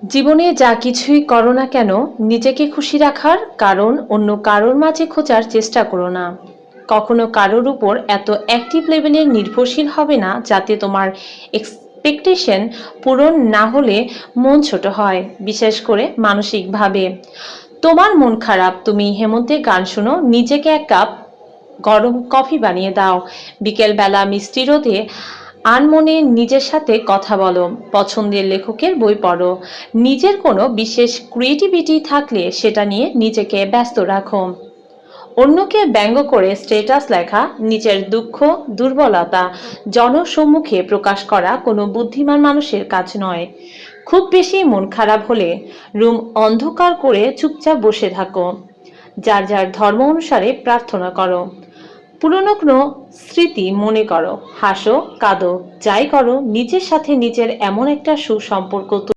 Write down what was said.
জীবনে যা কিছুই করো না কেন, নিজেকে খুশি রাখার কারণ অন্য কারোর মাঝে খোঁজার চেষ্টা করো না। কখনো কারোর উপর এত অ্যাক্টিভ লেভেলের নির্ভরশীল হবে না যাতে তোমার এক্সপেকটেশন পূরণ না হলে মন ছোট হয়, বিশেষ করে মানসিকভাবে। তোমার মন খারাপ, তুমি হেমন্তে গান শোনো, নিজেকে এক কাপ গরম কফি বানিয়ে দাও, বিকেলবেলা মিষ্টি রোদে আনমনে নিজের সাথে কথা বলো, পছন্দের লেখকের বই পড়ো, নিজের কোনো বিশেষ ক্রিয়েটিভিটি থাকলে সেটা নিয়ে নিজেকে ব্যস্ত রাখো। অন্যকে ব্যঙ্গ করে স্ট্যাটাস লেখা, নিজের দুঃখ দুর্বলতা জনসম্মুখে প্রকাশ করা কোনো বুদ্ধিমান মানুষের কাজ নয়। খুব বেশি মন খারাপ হলে রুম অন্ধকার করে চুপচাপ বসে থাকো, যার যার ধর্ম অনুসারে প্রার্থনা করো, পুরনো কোনো স্মৃতি মনে করো, হাসো কাঁদো, যাই করো নিজের সাথে নিজের এমন একটা সুসম্পর্ক